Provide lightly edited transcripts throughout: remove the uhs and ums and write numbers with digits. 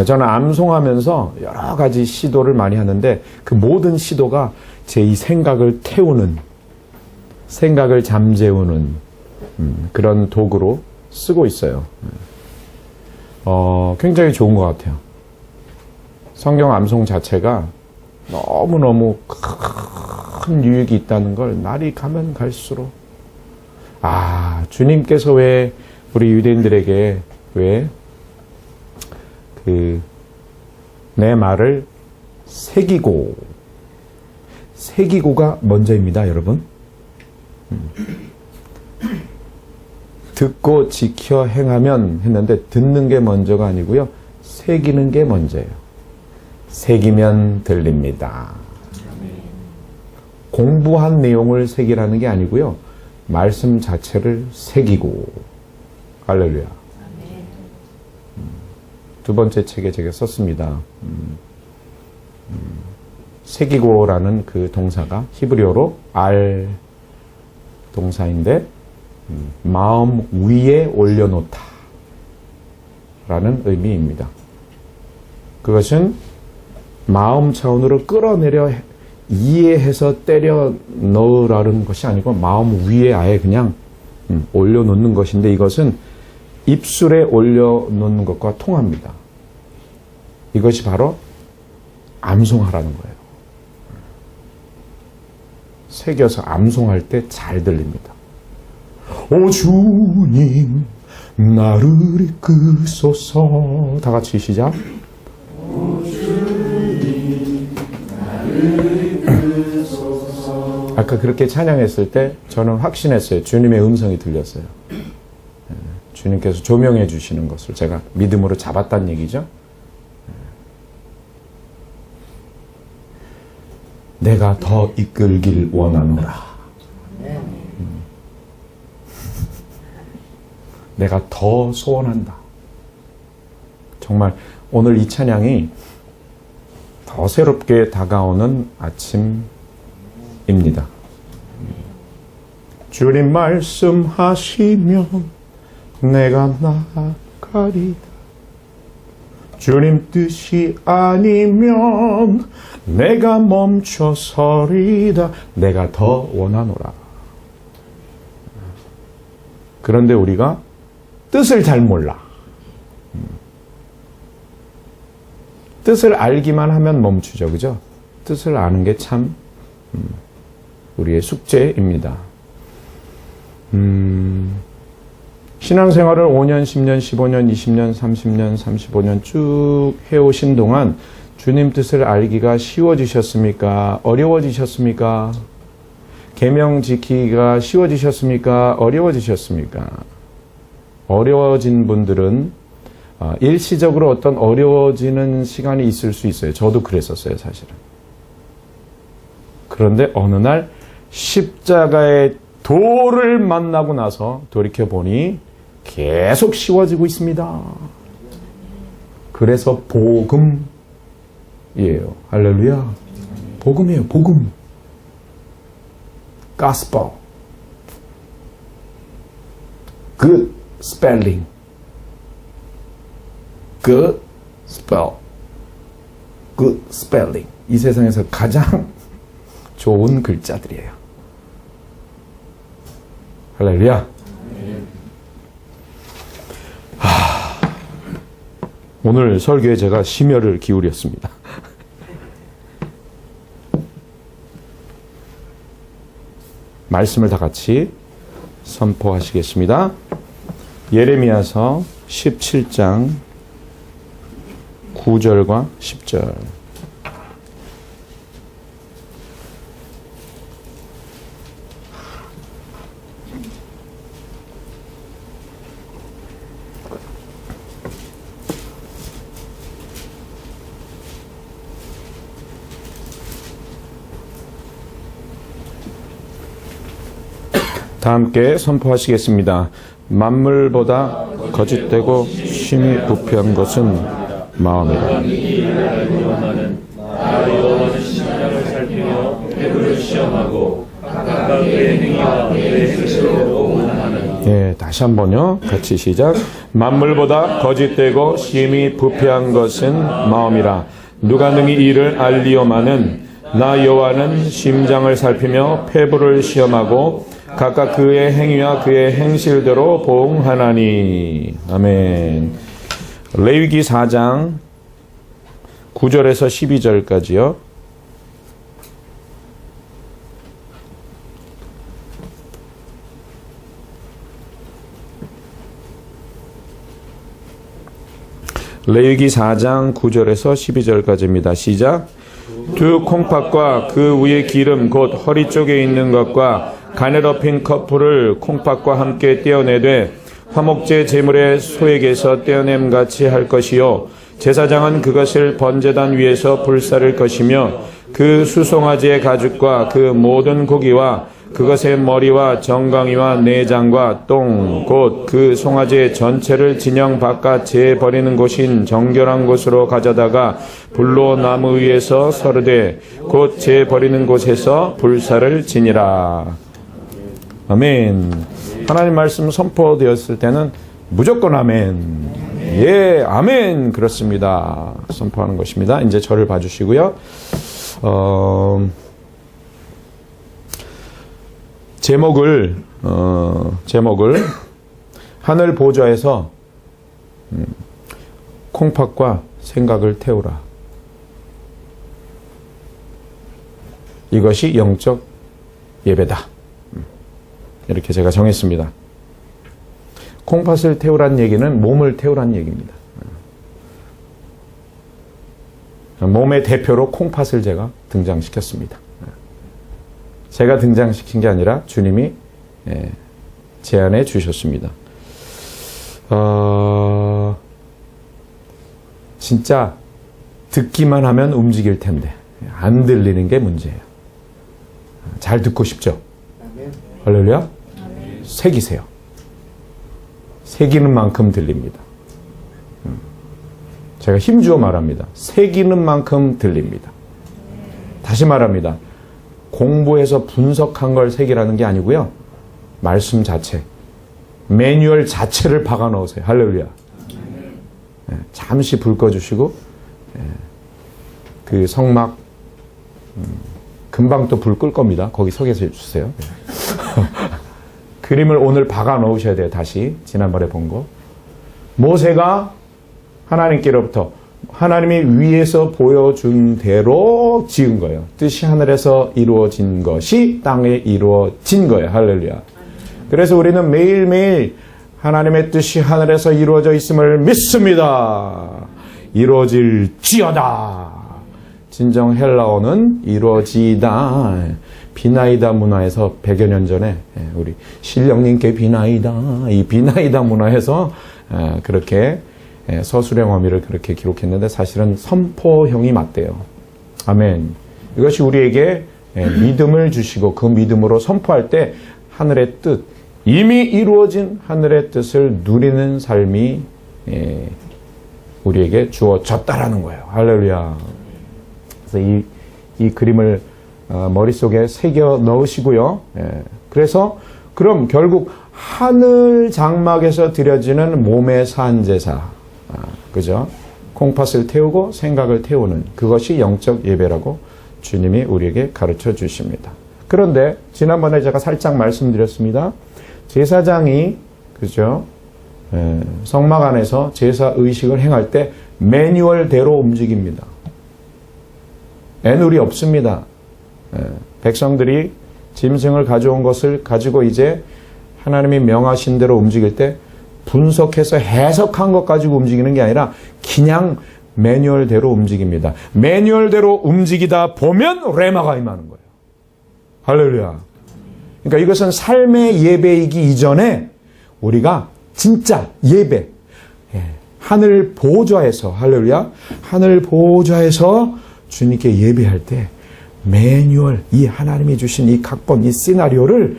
저는 암송하면서 여러 가지 시도를 많이 하는데 그 모든 시도가 제 이 생각을 태우는, 생각을 잠재우는 그런 도구로 쓰고 있어요. 굉장히 좋은 것 같아요. 성경 암송 자체가 너무너무 큰 유익이 있다는 걸 날이 가면 갈수록, 주님께서 왜 우리 유대인들에게 왜 내 말을 새기고가 먼저입니다, 여러분. 듣고 지켜 행하면 했는데 듣는 게 먼저가 아니고요, 새기는 게 먼저예요. 새기면 들립니다. 공부한 내용을 새기라는 게 아니고요, 말씀 자체를 새기고. 할렐루야. 두 번째 책에 제가 썼습니다. 새기고라는 그 동사가 히브리어로 알 동사인데, 마음 위에 올려놓다 라는 의미입니다. 그것은 마음 차원으로 끌어내려 이해해서 때려 넣으라는 것이 아니고 마음 위에 아예 그냥 올려놓는 것인데, 이것은 입술에 올려놓는 것과 통합니다. 이것이 바로 암송하라는 거예요. 새겨서 암송할 때 잘 들립니다. 오 주님 나를 이끄소서. 다 같이 시작. 오 주님 나를 이끄소서. 아까 그렇게 찬양했을 때 저는 확신했어요. 주님의 음성이 들렸어요. 주님께서 조명해 주시는 것을 제가 믿음으로 잡았다는 얘기죠. 내가 더 이끌길 원하노라. 내가 더 소원한다. 정말 오늘 이 찬양이 더 새롭게 다가오는 아침입니다. 주님 말씀하시면 내가 나아가리다. 주님 뜻이 아니면 내가 멈춰서리다. 내가 더 원하노라. 그런데 우리가 뜻을 잘 몰라. 뜻을 알기만 하면 멈추죠. 그죠? 뜻을 아는 게 참 우리의 숙제입니다. 신앙생활을 5년, 10년, 15년, 20년, 30년, 35년 쭉 해오신 동안 주님 뜻을 알기가 쉬워지셨습니까? 어려워지셨습니까? 계명 지키기가 쉬워지셨습니까? 어려워지셨습니까? 어려워진 분들은 일시적으로 어떤 어려워지는 시간이 있을 수 있어요. 저도 그랬었어요, 사실은. 그런데 어느 날 십자가의 도를 만나고 나서 돌이켜보니 계속 쉬워지고 있습니다. 그래서 복음이에요. 할렐루야. 복음이에요. 복음. gospel. good spelling. good spell. good spelling. 이 세상에서 가장 좋은 글자들이에요. 할렐루야. 오늘 설교에 제가 심혈을 기울였습니다. 말씀을 다 같이 선포하시겠습니다. 예레미야서 17장 9절과 10절. 다 함께 선포하시겠습니다. 만물보다 거짓되고 심히 부패한 것은 마음이라. 나 여호와는 신약을 살피며 태도를 시험하고 각각 내 행위와 내 행실로 보고하는 예, 다시 한번요. 같이 시작. 만물보다 거짓되고 심히 부패한 것은 마음이라. 누가 능히 이를 알리오마는 나 여호와는 심장을 살피며 폐부를 시험하고 각각 그의 행위와 그의 행실대로 보응하나니. 아멘. 레위기 4장 9절에서 12절까지요. 레위기 4장 9절에서 12절까지입니다. 시작. 두 콩팥과 그 위에 기름 곧 허리 쪽에 있는 것과 가늘어핀 커플을 콩팥과 함께 떼어내되 화목제 제물의 소에게서 떼어냄같이 할 것이요 제사장은 그것을 번제단 위에서 불사를 것이며 그 수송아지의 가죽과 그 모든 고기와 그것의 머리와 정강이와 내장과 똥 곧 그 송아지의 전체를 진영 바깥 재에 버리는 곳인 정결한 곳으로 가져다가 불로 나무 위에서 서르되 곧 재 버리는 곳에서 불사를 지니라. 아멘. 하나님 말씀 선포되었을 때는 무조건 아멘. 예, 아멘. 그렇습니다. 선포하는 것입니다. 이제 저를 봐주시고요. 제목을 하늘 보좌에서 콩팥과 생각을 태우라. 이것이 영적 예배다. 이렇게 제가 정했습니다. 콩팥을 태우란 얘기는 몸을 태우란 얘기입니다. 몸의 대표로 콩팥을 제가 등장시켰습니다. 제가 등장시킨 게 아니라 주님이 제안해 주셨습니다. 진짜 듣기만 하면 움직일 텐데 안 들리는 게 문제예요. 잘 듣고 싶죠? 할렐루야? 새기세요. 새기는 만큼 들립니다. 제가 힘주어 말합니다. 새기는 만큼 들립니다. 다시 말합니다. 공부해서 분석한 걸 새기라는 게 아니고요. 말씀 자체, 매뉴얼 자체를 박아 넣으세요. 할렐루야. 잠시 불 꺼주시고 그 성막 금방 또 불 끌 겁니다. 거기 서 계셔 주세요. 그림을 오늘 박아 넣으셔야 돼요. 다시 지난번에 본 거. 모세가 하나님께로부터 하나님이 위에서 보여준 대로 지은 거예요. 뜻이 하늘에서 이루어진 것이 땅에 이루어진 거예요. 할렐루야. 그래서 우리는 매일매일 하나님의 뜻이 하늘에서 이루어져 있음을 믿습니다. 이루어질지어다. 진정 헬라어는 이루어지다. 비나이다 문화에서 100여 년 전에 우리 신령님께 비나이다. 이 비나이다 문화에서 그렇게 서술형 어미를 그렇게 기록했는데 사실은 선포형이 맞대요. 아멘. 이것이 우리에게 믿음을 주시고 그 믿음으로 선포할 때 하늘의 뜻, 이미 이루어진 하늘의 뜻을 누리는 삶이 우리에게 주어졌다라는 거예요. 할렐루야. 그래서 이 그림을 머릿속에 새겨 넣으시고요. 그래서 그럼 결국 하늘 장막에서 드려지는 몸의 산제사, 그죠? 콩팥을 태우고 생각을 태우는 그것이 영적 예배라고 주님이 우리에게 가르쳐 주십니다. 그런데 지난번에 제가 살짝 말씀드렸습니다. 제사장이 그죠? 성막 안에서 제사 의식을 행할 때 매뉴얼대로 움직입니다. 애누리 없습니다. 백성들이 짐승을 가져온 것을 가지고 이제 하나님이 명하신 대로 움직일 때 분석해서 해석한 것 가지고 움직이는 게 아니라 그냥 매뉴얼대로 움직입니다. 매뉴얼대로 움직이다 보면 레마가 임하는 거예요. 할렐루야. 그러니까 이것은 삶의 예배이기 이전에 우리가 진짜 예배, 하늘 보좌에서, 할렐루야, 하늘 보좌에서 주님께 예배할 때 매뉴얼, 이 하나님이 주신 이 각본, 이 시나리오를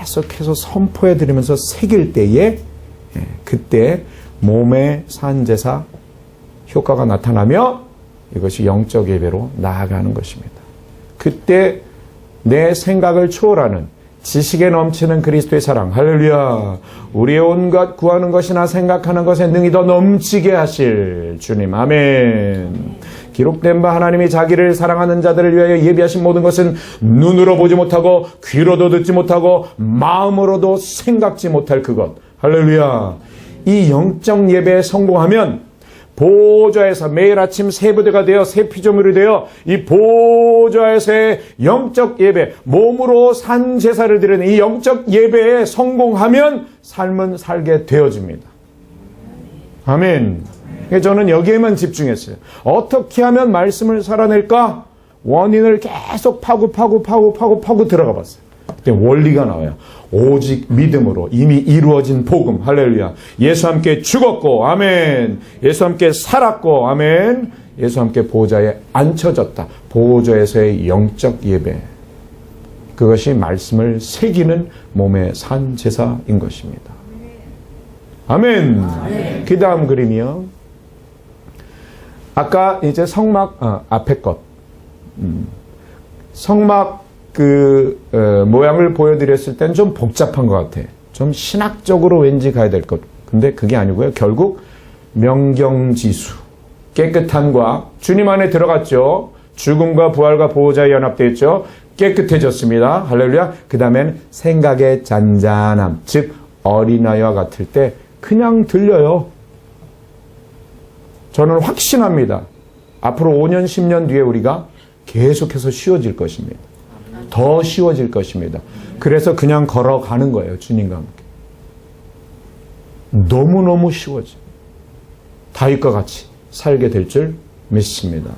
계속해서 선포해 드리면서 새길 때에 그때 몸의 산제사 효과가 나타나며 이것이 영적 예배로 나아가는 것입니다. 그때 내 생각을 초월하는 지식에 넘치는 그리스도의 사랑, 할렐루야. 우리의 온갖 구하는 것이나 생각하는 것에 능히 더 넘치게 하실 주님, 아멘. 기록된 바 하나님이 자기를 사랑하는 자들을 위하여 예비하신 모든 것은 눈으로 보지 못하고 귀로도 듣지 못하고 마음으로도 생각지 못할 그것, 할렐루야. 이 영적 예배에 성공하면 보좌에서 매일 아침 세부대가 되어 세피조물이 되어 이 보좌에서의 영적 예배, 몸으로 산 제사를 드리는 이 영적 예배에 성공하면 삶은 살게 되어집니다. 아멘. 저는 여기에만 집중했어요. 어떻게 하면 말씀을 살아낼까? 원인을 계속 파고 들어가 봤어요. 그때 원리가 나와요. 오직 믿음으로 이미 이루어진 복음, 할렐루야. 예수와 함께 죽었고, 아멘. 예수와 함께 살았고, 아멘. 예수와 함께 보좌에 앉혀졌다. 보좌에서의 영적 예배. 그것이 말씀을 새기는 몸의 산 제사인 것입니다. 아멘. 그 다음 그림이요. 아까 이제 성막 앞에 것. 성막 모양을 보여드렸을 땐 좀 복잡한 것 같아. 좀 신학적으로 왠지 가야 될 것. 근데 그게 아니고요. 결국 명경지수, 깨끗함과 주님 안에 들어갔죠. 죽음과 부활과 보호자에 연합되어 있죠. 깨끗해졌습니다. 할렐루야. 그 다음엔 생각의 잔잔함, 즉 어린아이와 같을 때 그냥 들려요. 저는 확신합니다. 앞으로 5년, 10년 뒤에 우리가 계속해서 쉬워질 것입니다. 더 쉬워질 것입니다. 그래서 그냥 걸어가는 거예요. 주님과 함께. 너무너무 쉬워져. 다윗과 같이 살게 될 줄 믿습니다.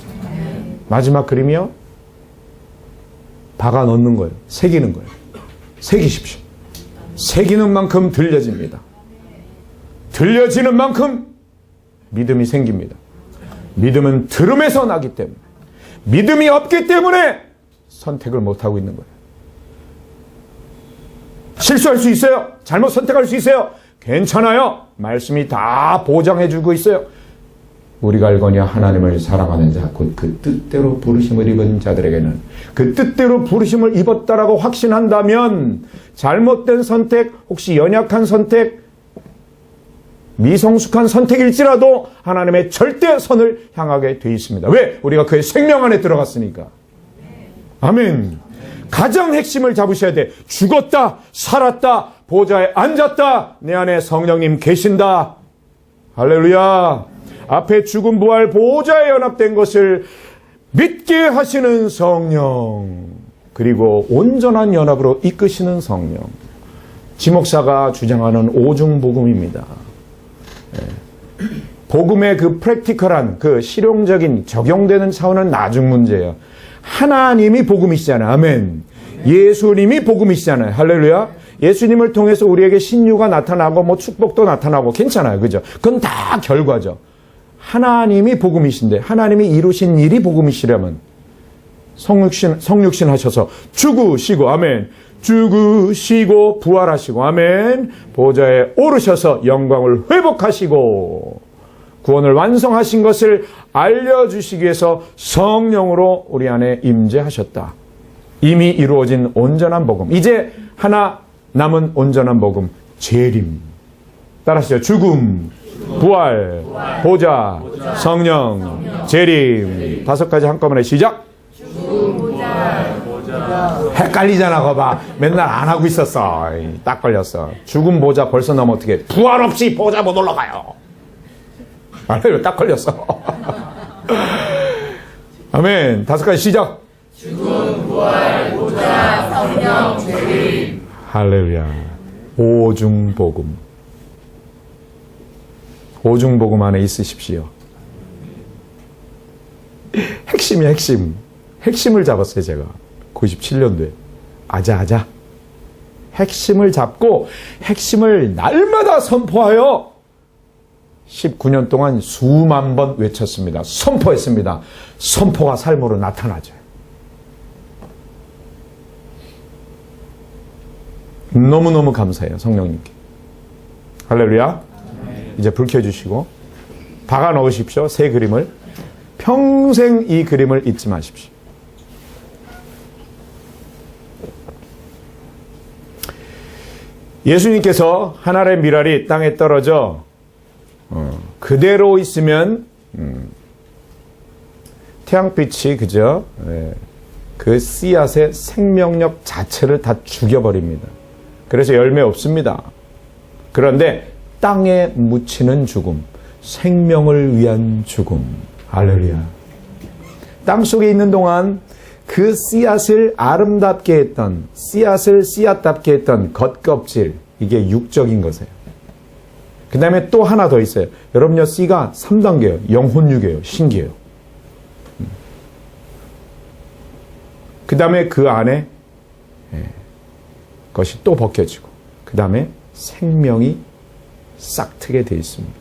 마지막 그림이요. 박아 넣는 거예요. 새기는 거예요. 새기십시오. 새기는 만큼 들려집니다. 들려지는 만큼 믿음이 생깁니다. 믿음은 들음에서 나기 때문에, 믿음이 없기 때문에 선택을 못하고 있는 거예요. 실수할 수 있어요. 잘못 선택할 수 있어요. 괜찮아요. 말씀이 다 보장해주고 있어요. 우리가 알거니와 하나님을 사랑하는 자, 곧 그 뜻대로 부르심을 입은 자들에게는, 그 뜻대로 부르심을 입었다라고 확신한다면 잘못된 선택, 혹시 연약한 선택, 미성숙한 선택일지라도 하나님의 절대선을 향하게 돼 있습니다. 왜? 우리가 그의 생명 안에 들어갔으니까. 아멘. 가장 핵심을 잡으셔야 돼. 죽었다, 살았다, 보좌에 앉았다, 내 안에 성령님 계신다. 할렐루야. 앞에 죽음, 부활, 보좌에 연합된 것을 믿게 하시는 성령, 그리고 온전한 연합으로 이끄시는 성령. 지목사가 주장하는 오중복음입니다. 복음의 그 프랙티컬한, 그 실용적인 적용되는 차원은 나중 문제예요. 하나님이 복음이시잖아요. 아멘. 예수님이 복음이시잖아요. 할렐루야. 예수님을 통해서 우리에게 신유가 나타나고 뭐 축복도 나타나고 괜찮아요. 그죠? 그건 다 결과죠. 하나님이 복음이신데, 하나님이 이루신 일이 복음이시려면 성육신 하셔서 죽으시고, 아멘. 죽으시고 부활하시고, 아멘. 보좌에 오르셔서 영광을 회복하시고 구원을 완성하신 것을 알려주시기 위해서 성령으로 우리 안에 임재하셨다. 이미 이루어진 온전한 복음. 이제 하나 남은 온전한 복음, 재림. 따라하시죠. 죽음, 부활, 보좌, 성령, 재림. 5가지 한꺼번에 시작. 헷갈리잖아. 거봐. 맨날 안 하고 있었어. 딱 걸렸어. 죽음, 보좌 벌써 넘어 어떻게 부활 없이 보좌 못 올라가요. 아니요, 딱 걸렸어. 아멘. 5가지 시작. 죽음, 부활, 보좌, 성령, 재림. 할렐루야. 오중복음. 오중복음 안에 있으십시오. 핵심이야, 핵심. 핵심을 잡았어요, 제가. 97년도에. 아자아자. 핵심을 잡고 핵심을 날마다 선포하여 19년 동안 수만 번 외쳤습니다. 선포했습니다. 선포가 삶으로 나타나죠. 너무너무 감사해요, 성령님께. 할렐루야. 이제 불 켜주시고 박아 넣으십시오. 새 그림을. 평생 이 그림을 잊지 마십시오. 예수님께서 하늘의 밀알이 땅에 떨어져 그대로 있으면 태양빛이 그저 그 씨앗의 생명력 자체를 다 죽여버립니다. 그래서 열매 없습니다. 그런데 땅에 묻히는 죽음, 생명을 위한 죽음. 할렐루야. 땅 속에 있는 동안 그 씨앗을 아름답게 했던, 씨앗을 씨앗답게 했던 겉껍질, 이게 육적인 것이에요. 그 다음에 또 하나 더 있어요. 여러분요, 씨가 3단계예요. 영혼육이에요. 신기해요. 그 다음에 그 안에 것이 또 벗겨지고, 그 다음에 생명이 싹트게 되어 있습니다.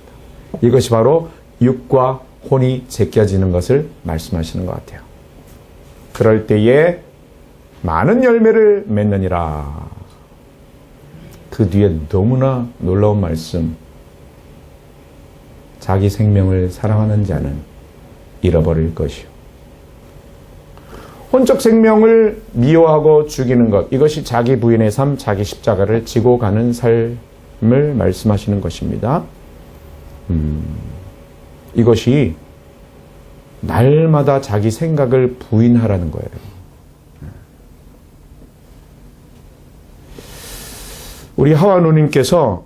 이것이 바로 육과 혼이 제껴지는 것을 말씀하시는 것 같아요. 그럴 때에 많은 열매를 맺느니라. 그 뒤에 너무나 놀라운 말씀. 자기 생명을 사랑하는 자는 잃어버릴 것이요. 혼적 생명을 미워하고 죽이는 것. 이것이 자기 부인의 삶, 자기 십자가를 지고 가는 삶을 말씀하시는 것입니다. 이것이 날마다 자기 생각을 부인하라는 거예요. 우리 하와 누님께서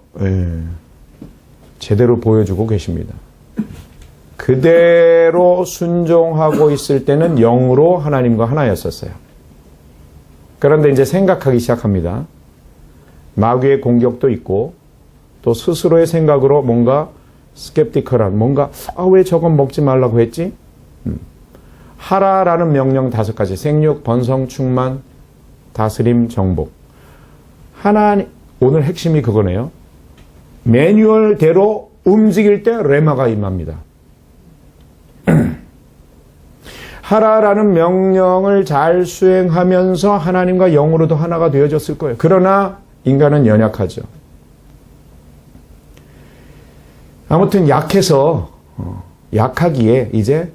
제대로 보여주고 계십니다. 그대로 순종하고 있을 때는 영으로 하나님과 하나였었어요. 그런데 이제 생각하기 시작합니다. 마귀의 공격도 있고 또 스스로의 생각으로 뭔가 스캡티컬한, 뭔가 왜 저건 먹지 말라고 했지? 하라라는 명령 5가지. 생육, 번성, 충만, 다스림, 정복. 하나님, 오늘 핵심이 그거네요. 매뉴얼대로 움직일 때 레마가 임합니다. 하라라는 명령을 잘 수행하면서 하나님과 영으로도 하나가 되어졌을 거예요. 그러나 인간은 연약하죠. 아무튼 약해서 약하기에 이제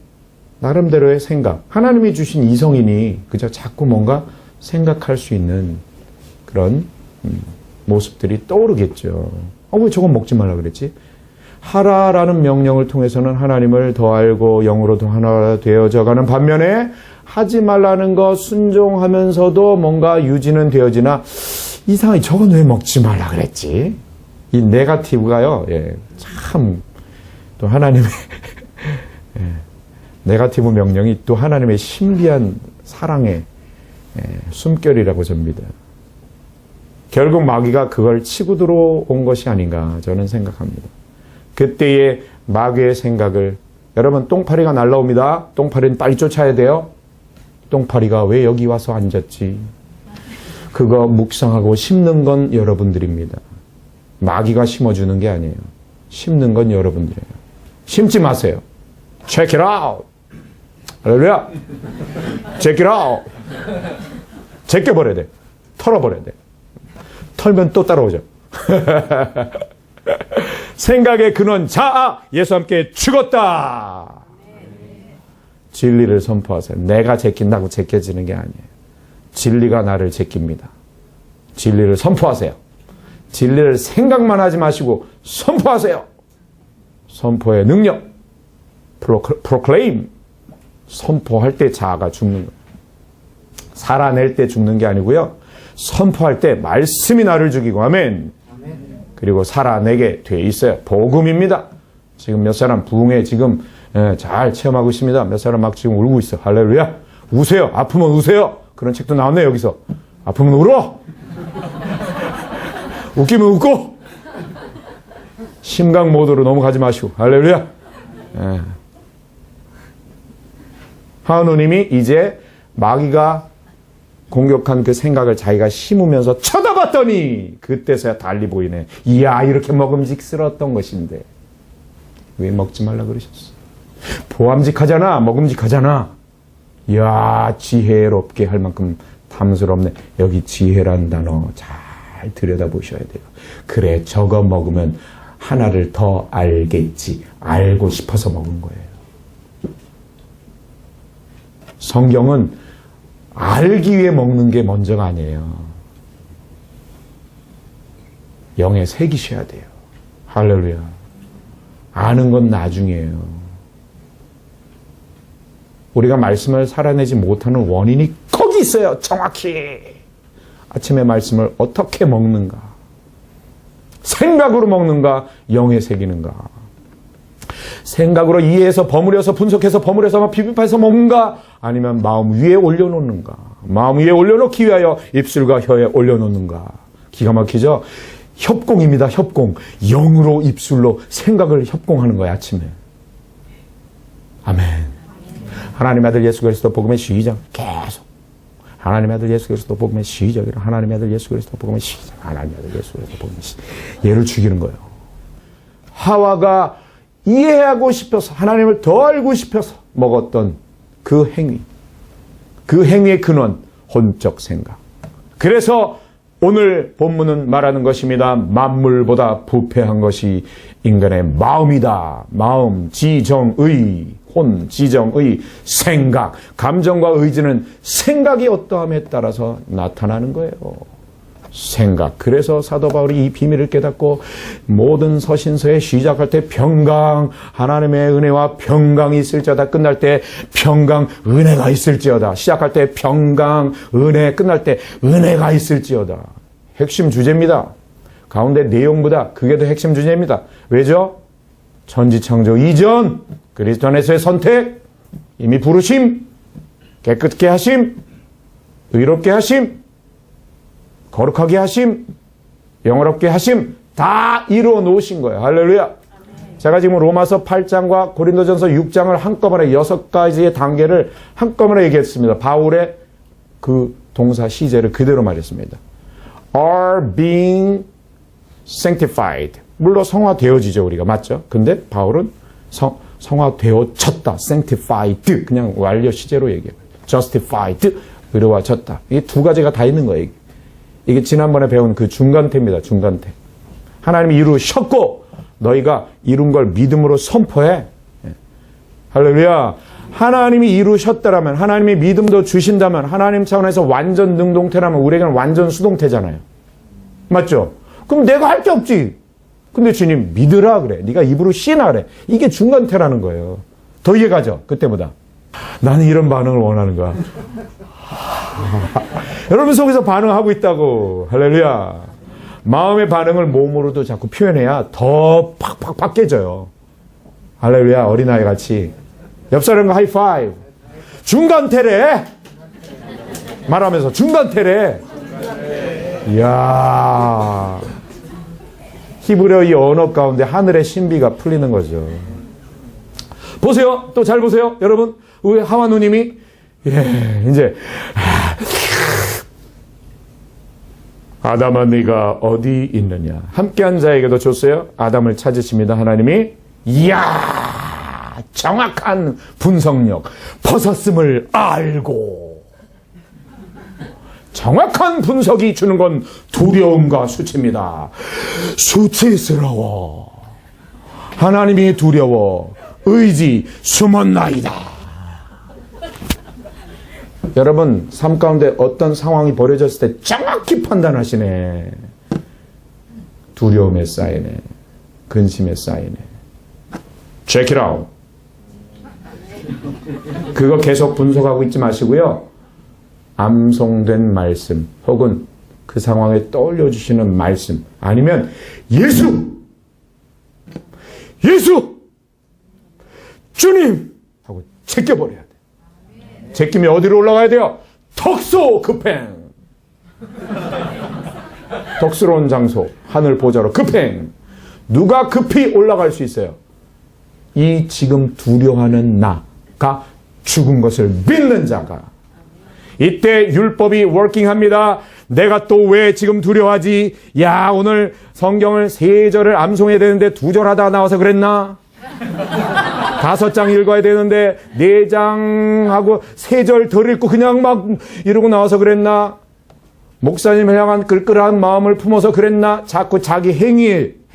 나름대로의 생각, 하나님이 주신 이성이니 그저 자꾸 뭔가 생각할 수 있는 그런 모습들이 떠오르겠죠. 왜 저건 먹지 말라 그랬지? 하라라는 명령을 통해서는 하나님을 더 알고 영으로 더 하나 되어져가는 반면에 하지 말라는 거 순종하면서도 뭔가 유지는 되어지나 이상하게 저건 왜 먹지 말라 그랬지? 이 네거티브가요, 참 또 하나님의 네거티브 명령이 또 하나님의 신비한 사랑의 숨결이라고 접니다. 결국 마귀가 그걸 치고 들어온 것이 아닌가 저는 생각합니다. 그때의 마귀의 생각을, 여러분 똥파리가 날라옵니다. 똥파리는 빨리 쫓아야 돼요. 똥파리가 왜 여기 와서 앉았지? 그거 묵상하고 심는 건 여러분들입니다. 마귀가 심어주는 게 아니에요. 심는 건 여러분들이에요. 심지 마세요. Check it out. 할렐루야. Check it out. 제껴버려야 돼. 털어버려야 돼. 털면 또 따라오죠. 생각의 근원, 자아, 예수 함께 죽었다. 진리를 선포하세요. 내가 제낀다고 제껴지는 게 아니에요. 진리가 나를 제낍니다. 진리를 선포하세요. 진리를 생각만 하지 마시고 선포하세요. 선포의 능력. proclaim. 선포할 때 자아가 죽는 거예요. 살아낼 때 죽는 게 아니고요. 선포할 때 말씀이 나를 죽이고, 아멘. 그리고 살아내게 돼 있어요. 복음입니다. 지금 몇 사람 부흥에 지금 잘 체험하고 있습니다. 몇 사람 막 지금 울고 있어. 할렐루야. 우세요. 아프면 우세요. 그런 책도 나왔네 여기서. 아프면 울어. 웃기면 웃고. 심각 모드로 넘어가지 마시고. 할렐루야. 하느님이 이제 마귀가 공격한 그 생각을 자기가 심으면서 쳐다봤더니 그때서야 달리 보이네. 이야, 이렇게 먹음직스러웠던 것인데 왜 먹지 말라 그러셨어? 보암직하잖아. 먹음직하잖아. 이야, 지혜롭게 할 만큼 탐스럽네. 여기 지혜란 단어 잘 들여다보셔야 돼요. 그래, 저거 먹으면 하나를 더 알겠지. 알고 싶어서 먹은 거예요. 성경은 알기 위해 먹는 게 먼저가 아니에요. 영에 새기셔야 돼요. 할렐루야. 아는 건 나중이에요. 우리가 말씀을 살아내지 못하는 원인이 거기 있어요. 정확히. 아침에 말씀을 어떻게 먹는가? 생각으로 먹는가? 영에 새기는가? 생각으로 이해해서 버무려서 분석해서 버무려서 막 비빔해서 먹는가? 아니면 마음 위에 올려놓는가? 마음 위에 올려놓기 위하여 입술과 혀에 올려놓는가? 기가 막히죠? 협공입니다. 협공. 영으로 입술로 생각을 협공하는 거예요. 아침에. 아멘. 하나님의 아들 예수 그리스도 복음의 시작. 계속. 하나님의 아들 예수 그리스도 복음의 시작이라. 하나님의 아들 예수 그리스도 복음의 시작. 하나님의 아들 예수 그리스도 복음의 시작. 얘를 죽이는 거예요. 하와가 이해하고 싶어서 하나님을 더 알고 싶어서 먹었던 그 행위. 그 행위의 근원. 혼적 생각. 그래서 오늘 본문은 말하는 것입니다. 만물보다 부패한 것이 인간의 마음이다. 마음, 지정의, 혼, 지정의, 생각. 감정과 의지는 생각이 어떠함에 따라서 나타나는 거예요. 생각. 그래서 사도 바울이 이 비밀을 깨닫고 모든 서신서에 시작할 때 평강, 하나님의 은혜와 평강이 있을지어다. 끝날 때 평강, 은혜가 있을지어다. 시작할 때 평강, 은혜, 끝날 때 은혜가 있을지어다. 핵심 주제입니다. 가운데 내용보다 그게 더 핵심 주제입니다. 왜죠? 천지창조 이전, 그리스도 안에서의 선택, 이미 부르심, 깨끗게 하심, 의롭게 하심, 거룩하게 하심, 영어롭게 하심 다 이루어 놓으신 거예요. 할렐루야. 제가 지금 로마서 8장과 고린도전서 6장을 한꺼번에 6가지의 단계를 한꺼번에 얘기했습니다. 바울의 그 동사 시제를 그대로 말했습니다. are being sanctified. 물론 성화되어지죠, 우리가. 맞죠? 근데 바울은 성화되어졌다. sanctified. 그냥 완료 시제로 얘기해요. justified. 의로워졌다. 이게 두 가지가 다 있는 거예요. 이게 지난번에 배운 그 중간태입니다. 중간태. 하나님이 이루셨고 너희가 이룬 걸 믿음으로 선포해. 할렐루야. 하나님이 이루셨다라면, 하나님이 믿음도 주신다면, 하나님 차원에서 완전 능동태라면 우리에게는 완전 수동태잖아요. 맞죠? 그럼 내가 할 게 없지. 근데 주님 믿으라 그래. 네가 입으로 씨나 그래. 이게 중간태라는 거예요. 더 이해가죠? 그때보다. 나는 이런 반응을 원하는 거야. 여러분 속에서 반응하고 있다고. 할렐루야. 마음의 반응을 몸으로도 자꾸 표현해야 더 팍팍팍 깨져요. 할렐루야. 어린아이 같이. 옆 사람과 하이파이브. 중간태래. 말하면서 중간태래. 이야. 히브리어 이 언어 가운데 하늘의 신비가 풀리는 거죠. 보세요. 또 잘 보세요. 여러분. 우리 하와 누님이 이제 아담아 네가 어디 있느냐. 함께한 자에게도 줬어요. 아담을 찾으십니다. 하나님이. 이야. 정확한 분석력. 벗었음을 알고. 정확한 분석이 주는 건 두려움과 수치입니다. 수치스러워. 하나님이 두려워. 의지 숨었나이다. 여러분 삶 가운데 어떤 상황이 벌어졌을 때 정확히 판단하시네. 두려움의 사인에, 근심의 사인에. Check it out. 그거 계속 분석하고 있지 마시고요. 암송된 말씀 혹은 그 상황에 떠올려 주시는 말씀 아니면 예수! 예수! 주님! 하고 제껴버려야 돼. 제끼면 어디로 올라가야 돼요? 덕소 급행. 덕스러운 장소 하늘 보좌로 급행. 누가 급히 올라갈 수 있어요? 이 지금 두려워하는 나가 죽은 것을 믿는 자가. 이때 율법이 워킹합니다. 내가 또 왜 지금 두려워하지? 야, 오늘 성경을 3절을 암송해야 되는데 2절 하다가 나와서 그랬나? 5장 읽어야 되는데 4장하고 3절 덜 읽고 그냥 막 이러고 나와서 그랬나? 목사님을 향한 끌끌한 마음을 품어서 그랬나? 자꾸 자기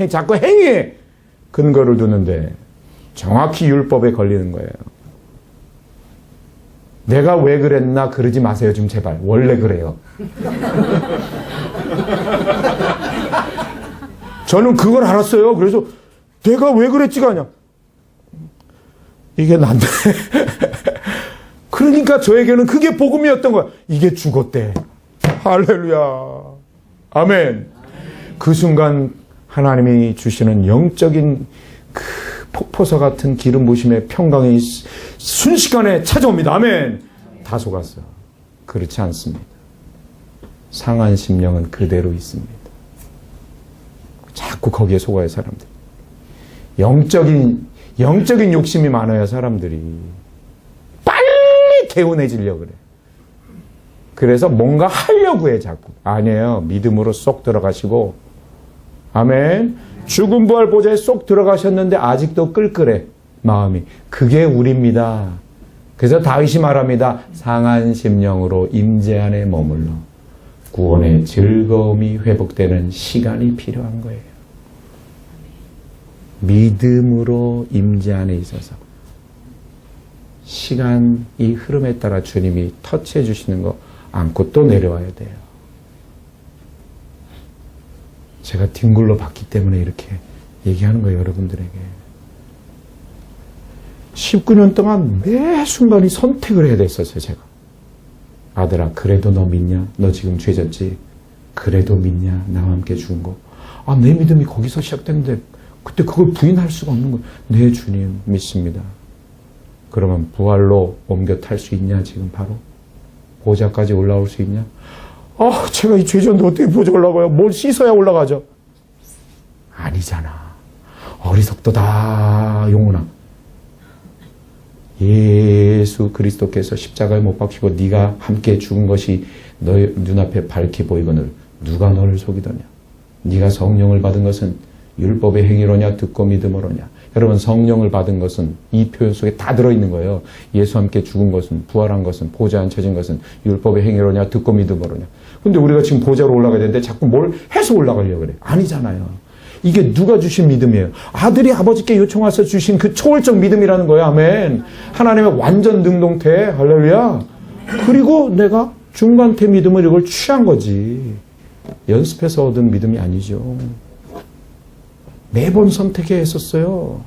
자꾸 행위에 근거를 두는데 정확히 율법에 걸리는 거예요. 내가 왜 그랬나 그러지 마세요 좀 제발. 원래 그래요. 저는 그걸 알았어요. 그래서 내가 왜 그랬지가 아니야. 이게 난데. 그러니까 저에게는 그게 복음이었던 거야. 이게 죽었대. 할렐루야. 아멘. 그 순간 하나님이 주시는 영적인 그 폭포서 같은 기름 부심의 평강이 순식간에 찾아옵니다. 아멘. 다 속았어요. 그렇지 않습니다. 상한 심령은 그대로 있습니다. 자꾸 거기에 속아요, 사람들. 영적인 욕심이 많아요, 사람들이. 빨리 개운해지려고 그래. 그래서 뭔가 하려고 해, 자꾸. 아니에요. 믿음으로 쏙 들어가시고, 아멘. 죽은 부활 보좌에 쏙 들어가셨는데 아직도 끌끌해, 마음이. 그게 우리입니다. 그래서 다윗이 말합니다. 상한 심령으로 임재 안에 머물러 구원의 즐거움이 회복되는 시간이 필요한 거예요. 믿음으로 임재 안에 있어서 시간이 흐름에 따라 주님이 터치해 주시는 거 안고 또 내려와야 돼요. 제가 뒹굴러 봤기 때문에 이렇게 얘기하는 거예요, 여러분들에게. 19년 동안 매 순간이 선택을 해야 됐었어요, 제가. 아들아, 그래도 너 믿냐? 너 지금 죄졌지? 그래도 믿냐? 나와 함께 죽은 거. 아, 내 믿음이 거기서 시작됐는데 그때 그걸 부인할 수가 없는 거예요. 네, 주님 믿습니다. 그러면 부활로 옮겨 탈 수 있냐? 지금 바로? 보좌까지 올라올 수 있냐? 아, 제가 이 죄졌는데 어떻게 보좌 올라가요? 뭘 씻어야 올라가죠? 아니잖아. 어리석도다, 용훈아. 예수 그리스도께서 십자가에 못 박히고 네가 함께 죽은 것이 너의 눈앞에 밝히 보이거늘 누가 너를 속이더냐? 네가 성령을 받은 것은 율법의 행위로냐 듣고 믿음으로냐? 여러분, 성령을 받은 것은 이 표현 속에 다 들어있는 거예요. 예수와 함께 죽은 것은, 부활한 것은, 보좌에 앉혀진 것은 율법의 행위로냐 듣고 믿음으로냐? 근데 우리가 지금 보좌로 올라가야 되는데 자꾸 뭘 해서 올라가려고 그래. 아니잖아요. 이게 누가 주신 믿음이에요? 아들이 아버지께 요청해서 주신 그 초월적 믿음이라는 거예요. 아멘. 하나님의 완전 능동태. 할렐루야. 그리고 내가 중간태 믿음을 이걸 취한 거지. 연습해서 얻은 믿음이 아니죠. 매번 선택해야 했었어요.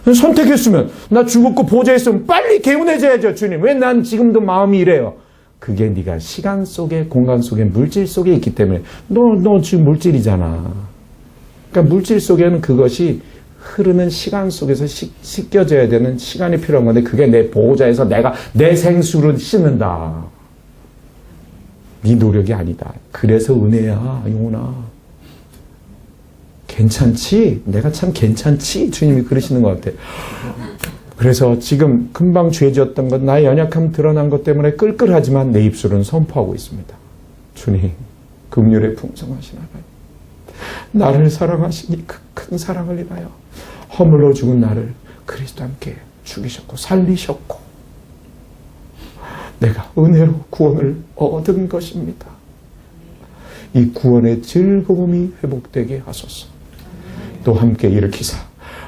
선택했으면, 나 죽었고 보좌에 있으면 빨리 개운해져야죠, 주님. 왜 난 지금도 마음이 이래요? 그게 네가 시간 속에, 공간 속에, 물질 속에 있기 때문에. 너 지금 물질이잖아. 그러니까 물질 속에는 그것이 흐르는 시간 속에서 씻겨져야 되는 시간이 필요한 건데, 그게 내 보호자에서 내가 내 생수를 씻는다. 네 노력이 아니다. 그래서 은혜야, 영훈아. 괜찮지? 내가 참 괜찮지? 주님이 그러시는 것 같아. 그래서 지금 금방 죄지었던 것, 나의 연약함 드러난 것 때문에 끌끌하지만 내 입술은 선포하고 있습니다. 주님, 긍휼의 풍성하신 하나님, 나를 사랑하시니 그 큰 사랑을 인하여 허물로 죽은 나를 그리스도와 함께 죽이셨고 살리셨고 내가 은혜로 구원을 얻은 것입니다. 이 구원의 즐거움이 회복되게 하소서. 또 함께 일으키사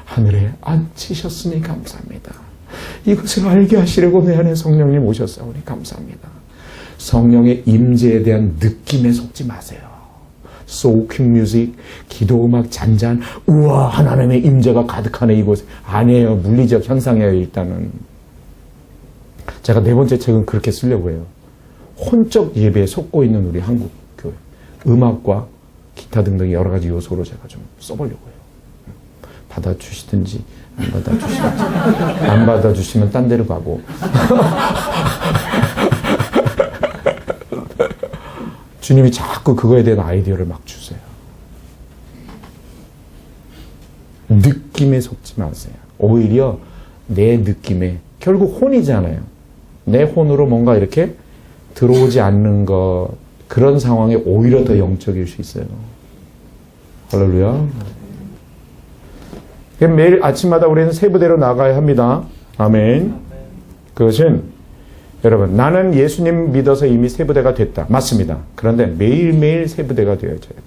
하늘에 앉히셨으니 감사합니다. 이것을 알게 하시려고 내 안에 성령님 오셨사오니 감사합니다. 성령의 임재에 대한 느낌에 속지 마세요. 소킹 뮤직, 기도 음악 잔잔, 우와 하나님의 임재가 가득하네 이곳에. 아니에요. 물리적 현상이에요. 일단은 제가 네 번째 책은 그렇게 쓰려고 해요. 혼적 예배에 속고 있는 우리 한국 교회, 음악과 기타 등등 여러 가지 요소로 제가 좀 써보려고 해요. 받아주시든지 안 받아주시든지. 안 받아주시면 딴 데로 가고. 주님이 자꾸 그거에 대한 아이디어를 막 주세요. 느낌에 속지 마세요. 오히려 내 느낌에, 결국 혼이잖아요. 내 혼으로 뭔가 이렇게 들어오지 않는 것, 그런 상황이 오히려 더 영적일 수 있어요. 할렐루야. 매일 아침마다 우리는 세부대로 나가야 합니다. 아멘. 그것은 여러분, 나는 예수님 믿어서 이미 세부대가 됐다. 맞습니다. 그런데 매일매일 세부대가 되어져야 돼요.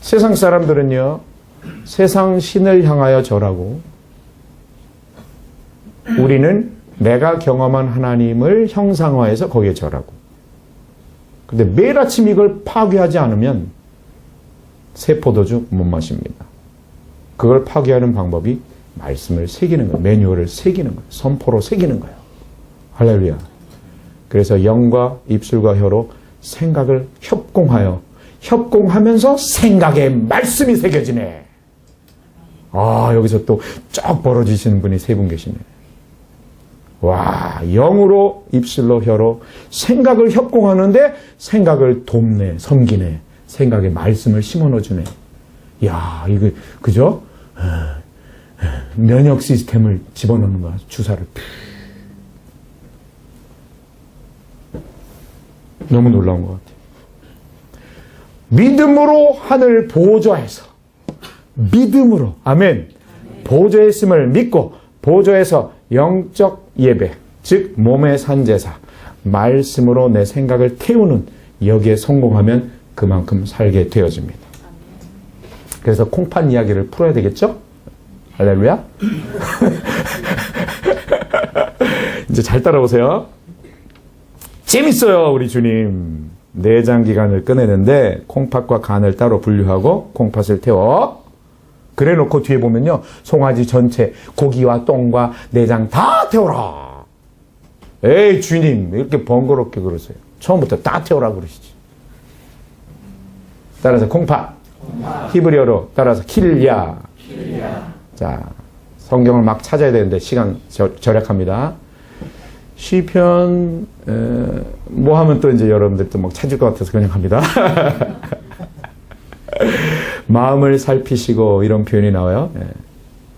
세상 사람들은요, 세상 신을 향하여 절하고, 우리는 내가 경험한 하나님을 형상화해서 거기에 절하고. 근데 매일 아침 이걸 파괴하지 않으면 새 포도주 못 마십니다. 그걸 파괴하는 방법이 말씀을 새기는 거예요. 매뉴얼을 새기는 거예요. 선포로 새기는 거예요. 할렐루야. 그래서 영과 입술과 혀로 생각을 협공하면서 생각의 말씀이 새겨지네. 아, 여기서 또 쫙 벌어지시는 분이 세 분 계시네. 와, 영으로 입술로 혀로 생각을 협공하는데 생각을 돕네, 섬기네. 생각의 말씀을 심어넣어주네. 야, 이거, 그죠? 면역 시스템을 집어넣는 거야, 주사를. 너무 놀라운 것 같아요. 믿음으로 하늘 보좌에서, 믿음으로, 아멘. 보좌에 있음을 믿고, 보좌에서 영적 예배, 즉 몸의 산제사, 말씀으로 내 생각을 태우는 여기에 성공하면 그만큼 살게 되어집니다. 그래서 콩팥 이야기를 풀어야 되겠죠? 할렐루야. 이제 잘 따라오세요. 재밌어요, 우리 주님. 내장기관을 꺼내는데 콩팥과 간을 따로 분류하고 콩팥을 태워. 그래 놓고 뒤에 보면요, 송아지 전체 고기와 똥과 내장 다 태워라. 에이 주님, 이렇게 번거롭게 그러세요. 처음부터 다 태워라 그러시지. 따라서 콩팥, 히브리어로 따라서 킬야. 자, 성경을 막 찾아야 되는데 시간 절약합니다. 시편 뭐 하면 또 이제 여러분들 또 막 찾을 것 같아서 그냥 합니다. 마음을 살피시고 이런 표현이 나와요.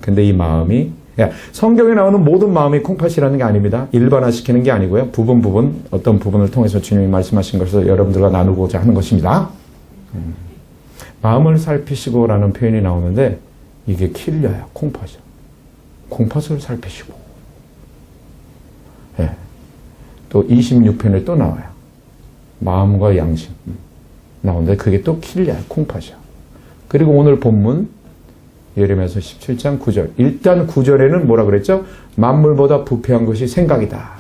근데 이 마음이, 성경에 나오는 모든 마음이 콩팥이라는 게 아닙니다. 일반화시키는 게 아니고요. 부분 어떤 부분을 통해서 주님이 말씀하신 것을 여러분들과 나누고자 하는 것입니다. 마음을 살피시고라는 표현이 나오는데 이게 킬려야, 콩팥이요. 콩팥을 살피시고. 또 26편에 또 나와요. 마음과 양심 나오는데 그게 또 킬려야, 콩팥이야. 그리고 오늘 본문 예레미야서 17장 9절. 일단 9절에는 뭐라 그랬죠? 만물보다 부패한 것이 생각이다.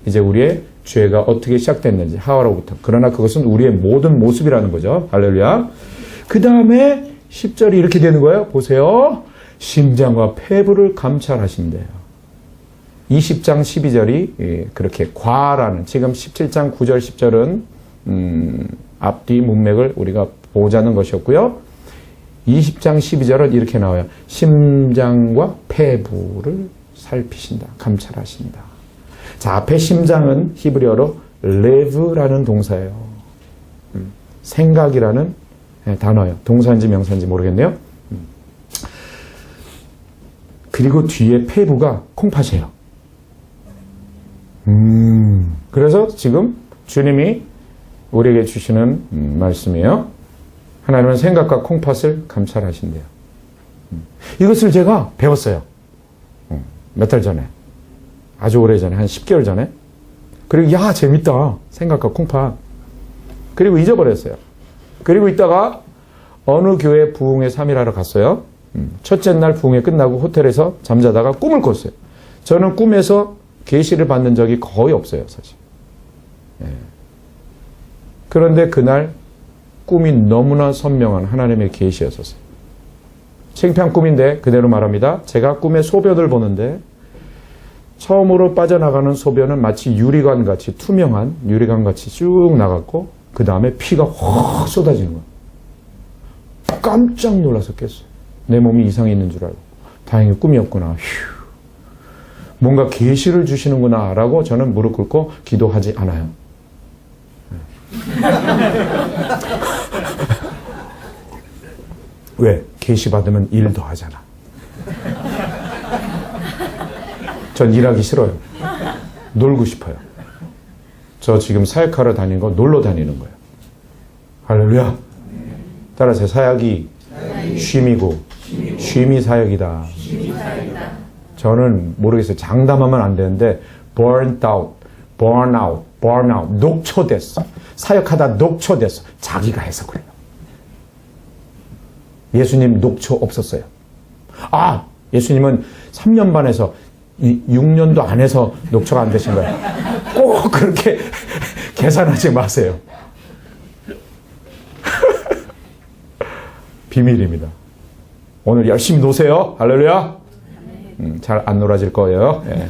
이제 우리의 죄가 어떻게 시작됐는지, 하와로부터. 그러나 그것은 우리의 모든 모습이라는 거죠. 할렐루야. 그 다음에 10절이 이렇게 되는 거예요. 보세요. 심장과 폐부를 감찰하신대요. 20장 12절이 그렇게 과라는, 지금 17장 9절 10절은 앞뒤 문맥을 우리가 보자는 것이었고요. 20장 12절은 이렇게 나와요. 심장과 폐부를 살피신다. 감찰하신다. 자, 앞에 심장은 히브리어로 레브라는 동사예요. 생각이라는 단어예요. 동사인지 명사인지 모르겠네요. 그리고 뒤에 폐부가 콩팥이에요. 그래서 지금 주님이 우리에게 주시는 말씀이에요. 하나님은 생각과 콩팥을 감찰하신대요. 이것을 제가 배웠어요. 몇 달 전에. 아주 오래전에, 한 10개월 전에. 그리고 야, 재밌다. 생각과 콩팥. 그리고 잊어버렸어요. 그리고 있다가 어느 교회 부흥회 3일 하러 갔어요. 첫째 날 부흥회 끝나고 호텔에서 잠자다가 꿈을 꿨어요. 저는 꿈에서 계시를 받는 적이 거의 없어요, 사실. 그런데 그날 꿈이 너무나 선명한 하나님의 계시였었어요. 창피한 꿈인데 그대로 말합니다. 제가 꿈에 소변을 보는데 처음으로 빠져나가는 소변은 마치 유리관같이, 투명한 유리관같이 쭉 나갔고 그 다음에 피가 확 쏟아지는 거예요. 깜짝 놀라서 깼어요. 내 몸이 이상이 있는 줄 알고. 다행히 꿈이었구나. 휴. 뭔가 계시를 주시는구나 라고 저는 무릎 꿇고 기도하지 않아요. 왜? 계시 받으면 일 더 하잖아. 전 일하기 싫어요. 놀고 싶어요. 저 지금 사역하러 다니는 거 놀러 다니는 거예요. 할렐루야. 따라서 사역이 쉼이고 쉼이 사역이다. 저는 모르겠어요. 장담하면 안 되는데 burnt out, 녹초됐어. 사역하다 녹초됐어. 자기가 해서 그래요. 예수님 녹초 없었어요. 아, 예수님은 3년 반에서 6년도 안 해서 녹초가 안 되신 거예요. 꼭 그렇게 계산하지 마세요. 비밀입니다. 오늘 열심히 노세요. 할렐루야. 잘 안 놀아질 거예요. 예.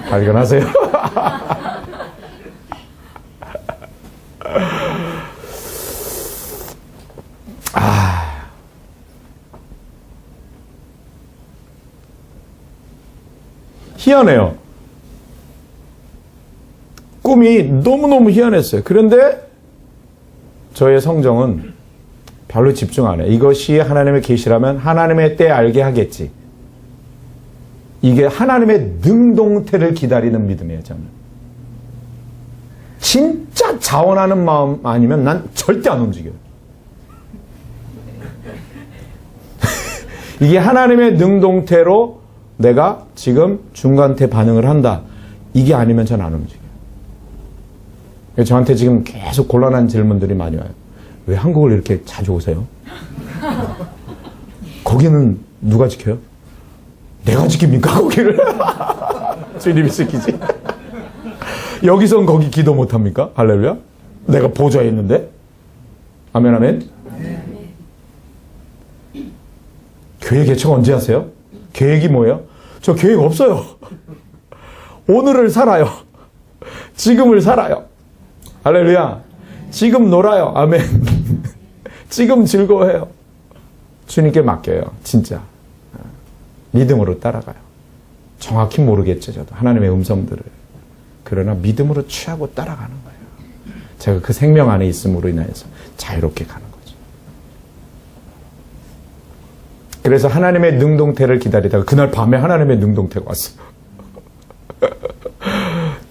발견하세요. 희한해요. 꿈이 너무너무 희한했어요. 그런데 저의 성정은 별로 집중 안 해요. 이것이 하나님의 계시라면 하나님의 때 알게 하겠지. 이게 하나님의 능동태를 기다리는 믿음이에요. 저는. 진짜 자원하는 마음 아니면 난 절대 안 움직여요. 이게 하나님의 능동태로 내가 지금 중간태 반응을 한다. 이게 아니면 전 안 움직여요. 저한테 지금 계속 곤란한 질문들이 많이 와요. 왜 한국을 이렇게 자주 오세요? 거기는 누가 지켜요? 내가 지킵니까? 거기를? 주님이 지키지. 여기선 거기 기도 못합니까? 할렐루야. 내가 보좌에 있는데. 아멘 아멘. 교회 개척 언제 하세요? 계획이 뭐예요? 저 계획 없어요. 오늘을 살아요. 지금을 살아요. 할렐루야. 지금 놀아요. 아멘. 지금 즐거워해요. 주님께 맡겨요. 진짜. 믿음으로 따라가요. 정확히 모르겠죠. 저도 하나님의 음성들을. 그러나 믿음으로 취하고 따라가는 거예요. 제가 그 생명 안에 있음으로 인하여서 자유롭게 가는 거죠. 그래서 하나님의 능동태를 기다리다가 그날 밤에 하나님의 능동태가 왔어요.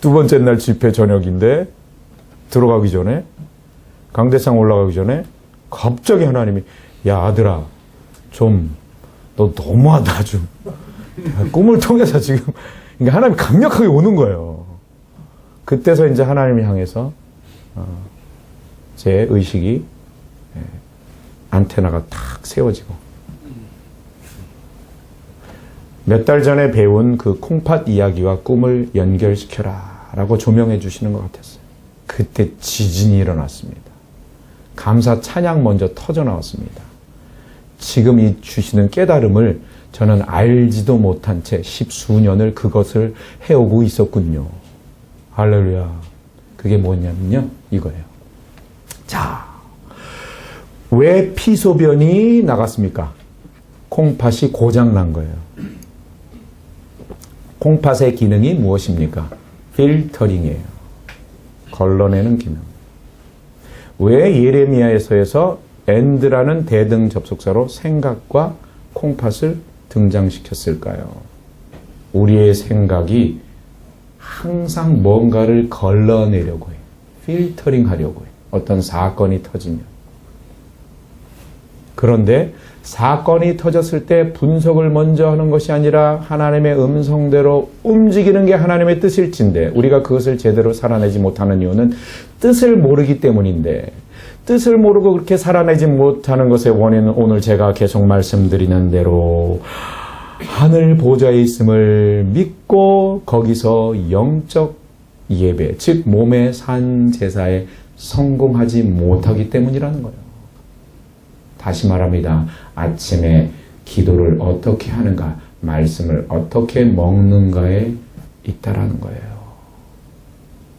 두 번째 날 집회 저녁인데 들어가기 전에 강대상 올라가기 전에 갑자기 하나님이 야 아들아 좀 너 너무하다 좀 꿈을 통해서 지금 그러니까 하나님이 강력하게 오는 거예요. 그때서 이제 하나님을 향해서 제 의식이 안테나가 탁 세워지고 몇 달 전에 배운 그 콩팥 이야기와 꿈을 연결시켜라 라고 조명해 주시는 것 같았어요. 그때 지진이 일어났습니다. 감사 찬양 먼저 터져 나왔습니다. 지금 이 주시는 깨달음을 저는 알지도 못한 채 십수년을 그것을 해오고 있었군요. 할렐루야. 그게 뭐냐면요. 이거예요. 자, 왜 피소변이 나갔습니까? 콩팥이 고장난 거예요. 콩팥의 기능이 무엇입니까? 필터링이에요. 걸러내는 기능. 왜 예레미야에서에서 and라는 대등 접속사로 생각과 콩팥을 등장시켰을까요? 우리의 생각이 항상 뭔가를 걸러내려고 해요. 필터링 하려고 해요. 어떤 사건이 터지면. 그런데 사건이 터졌을 때 분석을 먼저 하는 것이 아니라 하나님의 음성대로 움직이는 게 하나님의 뜻일진데 우리가 그것을 제대로 살아내지 못하는 이유는 뜻을 모르기 때문인데 뜻을 모르고 그렇게 살아내지 못하는 것의 원인은 오늘 제가 계속 말씀드리는 대로 하늘 보좌에 있음을 믿고 거기서 영적 예배, 즉 몸의 산 제사에 성공하지 못하기 때문이라는 거예요. 다시 말합니다. 아침에 기도를 어떻게 하는가, 말씀을 어떻게 먹는가에 있다라는 거예요.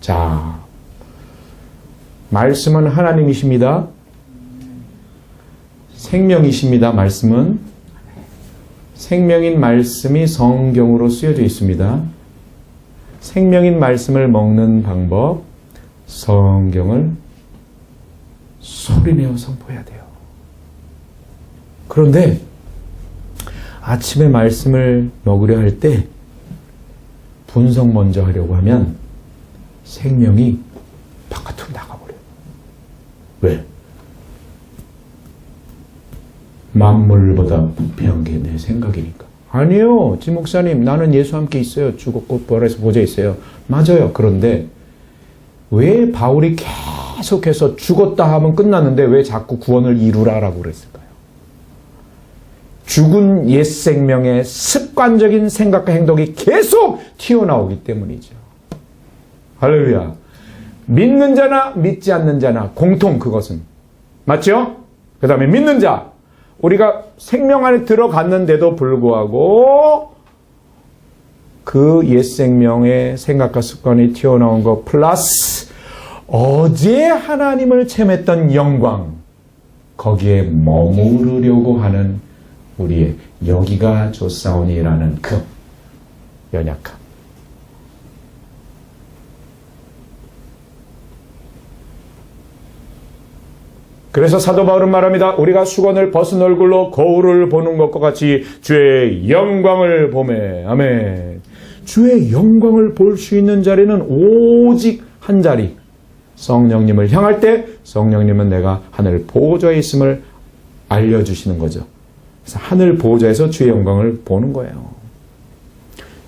자, 말씀은 하나님이십니다. 생명이십니다. 말씀은 생명인 말씀이 성경으로 쓰여져 있습니다. 생명인 말씀을 먹는 방법, 성경을 소리내어 선포해야 돼요. 그런데 아침에 말씀을 먹으려 할 때 분석 먼저 하려고 하면 생명이 바깥으로 나가버려요. 왜? 만물보다 부패한 게 내 생각이니까. 아니요. 지 목사님 나는 예수와 함께 있어요. 죽었고 부활해서 보좌에 있어요. 맞아요. 그런데 왜 바울이 계속해서 죽었다 하면 끝났는데 왜 자꾸 구원을 이루라라고 그랬을까요? 죽은 옛 생명의 습관적인 생각과 행동이 계속 튀어나오기 때문이죠. 할렐루야. 믿는 자나 믿지 않는 자나 공통 그것은. 맞죠? 그 다음에 믿는 자. 우리가 생명 안에 들어갔는데도 불구하고 그 옛 생명의 생각과 습관이 튀어나온 것 플러스 어제 하나님을 체험했던 영광, 거기에 머무르려고 하는 우리의 여기가 좋사오니라는 그 연약함. 그래서 사도 바울은 말합니다. 우리가 수건을 벗은 얼굴로 거울을 보는 것과 같이 주의 영광을 보매. 아멘. 주의 영광을 볼 수 있는 자리는 오직 한 자리. 성령님을 향할 때 성령님은 내가 하늘 보호자에 있음을 알려주시는 거죠. 그래서 하늘 보호자에서 주의 영광을 보는 거예요.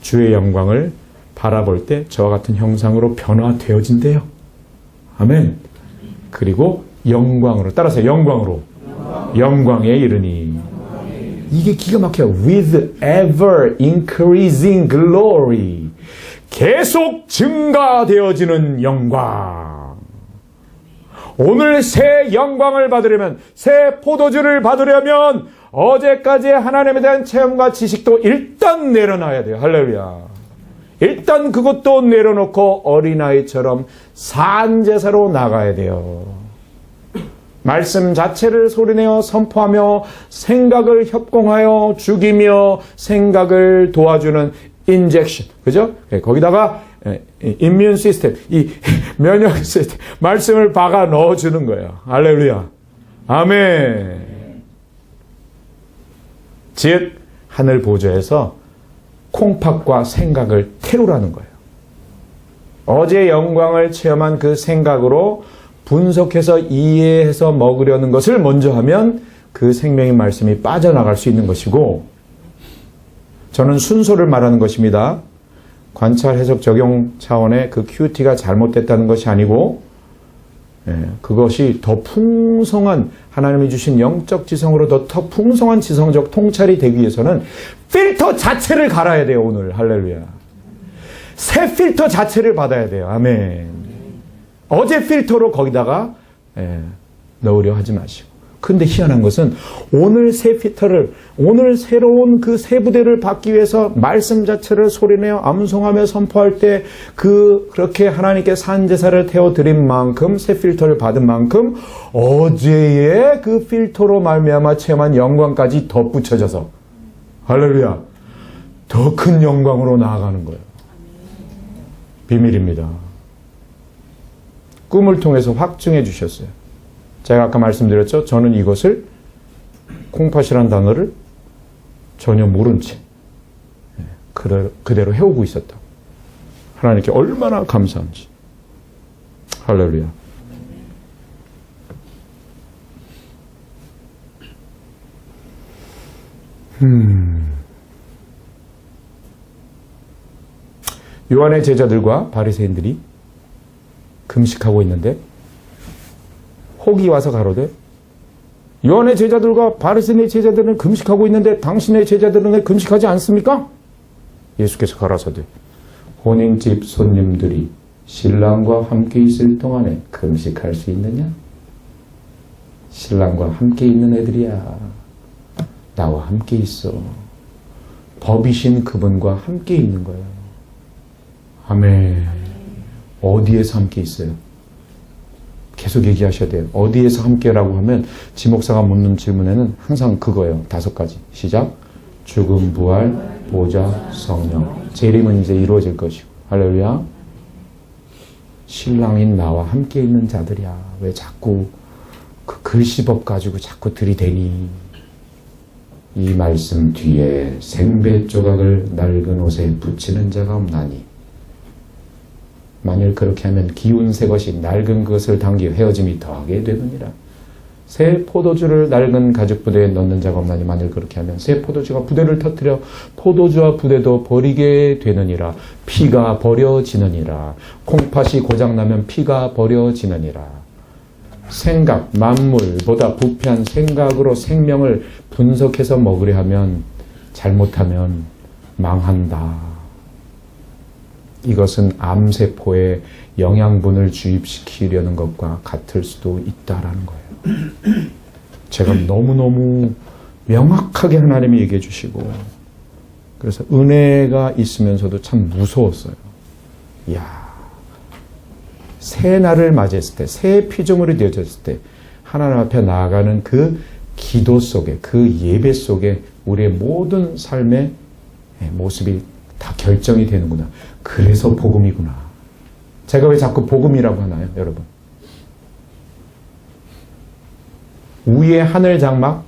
주의 영광을 바라볼 때 저와 같은 형상으로 변화되어진대요. 아멘. 그리고 영광으로, 따라서 영광으로, 영광에 이르니. 이게 기가 막혀요. With ever increasing glory. 계속 증가되어지는 영광. 오늘 새 영광을 받으려면, 새 포도주를 받으려면 어제까지의 하나님에 대한 체험과 지식도 일단 내려놔야 돼요. 할렐루야. 일단 그것도 내려놓고 어린아이처럼 산제사로 나가야 돼요. 말씀 자체를 소리내어 선포하며 생각을 협공하여 죽이며 생각을 도와주는 인젝션. 그죠? 거기다가 임뮨 시스템, 이 면역 시스템, 말씀을 박아 넣어주는 거예요. 할렐루야. 아멘. 즉, 하늘 보좌에서 콩팥과 생각을 태우라는 거예요. 어제 영광을 체험한 그 생각으로 분석해서 이해해서 먹으려는 것을 먼저 하면 그 생명의 말씀이 빠져나갈 수 있는 것이고, 저는 순서를 말하는 것입니다. 관찰, 해석, 적용 차원의 그 QT가 잘못됐다는 것이 아니고, 그것이 더 풍성한 하나님이 주신 영적 지성으로 더 풍성한 지성적 통찰이 되기 위해서는 필터 자체를 갈아야 돼요. 오늘 할렐루야. 새 필터 자체를 받아야 돼요. 아멘. 어제 필터로 거기다가 넣으려 하지 마시고. 근데 희한한 것은 오늘 새 필터를, 오늘 새로운 그 새 부대를 받기 위해서 말씀 자체를 소리내어 암송하며 선포할 때 그렇게 하나님께 산제사를 태워드린 만큼, 새 필터를 받은 만큼 어제의 그 필터로 말미암아 체험한 영광까지 덧붙여져서, 할렐루야, 더 큰 영광으로 나아가는 거예요. 비밀입니다. 꿈을 통해서 확증해 주셨어요. 제가 아까 말씀드렸죠. 저는 이것을, 콩팥이라는 단어를 전혀 모른 채 그대로 해오고 있었다. 하나님께 얼마나 감사한지. 할렐루야. 요한의 제자들과 바리새인들이 금식하고 있는데 혹이 와서 가로되, 요한의 제자들과 바리새인의 제자들은 금식하고 있는데 당신의 제자들은 왜 금식하지 않습니까? 예수께서 가라사대, 혼인집 손님들이 신랑과 함께 있을 동안에 금식할 수 있느냐? 신랑과 함께 있는 애들이야. 나와 함께 있어. 법이신 그분과 함께 있는 거예요. 아멘. 어디에서 함께 있어요? 계속 얘기하셔야 돼요. 어디에서 함께라고 하면 지목사가 묻는 질문에는 항상 그거예요. 5가지. 시작. 죽음, 부활, 보좌, 성령. 재림은 이제 이루어질 것이고. 할렐루야. 신랑인 나와 함께 있는 자들이야. 왜 자꾸 그 글씨법 가지고 자꾸 들이대니. 이 말씀 뒤에 생배 조각을 낡은 옷에 붙이는 자가 없나니. 만일 그렇게 하면 기운 새 것이 낡은 것을 당겨 헤어짐이 더하게 되느니라. 새 포도주를 낡은 가죽 부대에 넣는 자가 없나니 만일 그렇게 하면 새 포도주가 부대를 터뜨려 포도주와 부대도 버리게 되느니라. 피가 버려지느니라. 콩팥이 고장나면 피가 버려지느니라. 생각, 만물보다 부패한 생각으로 생명을 분석해서 먹으려 하면, 잘못하면 망한다. 이것은 암세포에 영양분을 주입시키려는 것과 같을 수도 있다라는 거예요. 제가 너무너무 명확하게 하나님이 얘기해 주시고, 그래서 은혜가 있으면서도 참 무서웠어요. 이야, 새 날을 맞이했을 때, 새 피조물이 되어졌을 때 하나님 앞에 나아가는 그 기도 속에, 그 예배 속에 우리의 모든 삶의 모습이 다 결정이 되는구나. 그래서 복음이구나. 제가 왜 자꾸 복음이라고 하나요, 여러분? 위의 하늘 장막,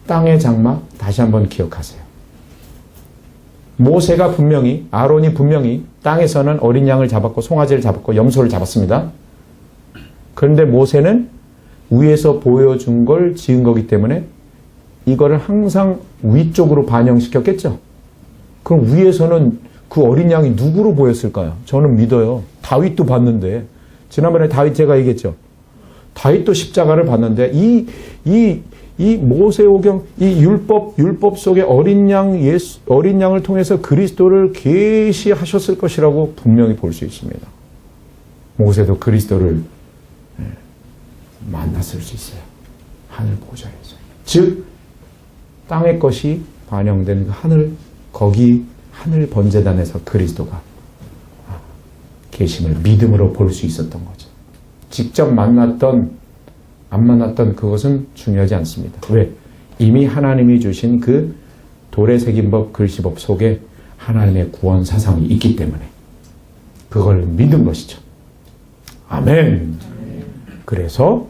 땅의 장막, 다시 한번 기억하세요. 모세가 분명히, 아론이 분명히 땅에서는 어린 양을 잡았고 송아지를 잡았고 염소를 잡았습니다. 그런데 모세는 위에서 보여준 걸 지은 거기 때문에 이거를 항상 위쪽으로 반영시켰겠죠. 그럼 위에서는 그 어린 양이 누구로 보였을까요? 저는 믿어요. 다윗도 봤는데, 지난번에 다윗 제가 얘기했죠. 다윗도 십자가를 봤는데 이 모세오경, 이 율법 속에 어린 양을 통해서 그리스도를 계시하셨을 것이라고 분명히 볼 수 있습니다. 모세도 그리스도를 만났을 수 있어요. 하늘 보좌에서. 즉 땅의 것이 반영된 그 하늘, 거기 하늘 번제단에서 그리스도가 계심을 믿음으로 볼 수 있었던 거죠. 직접 만났던 안 만났던 그것은 중요하지 않습니다. 왜? 이미 하나님이 주신 그 돌에 새긴 법, 글씨법 속에 하나님의 구원 사상이 있기 때문에 그걸 믿은 것이죠. 아멘. 그래서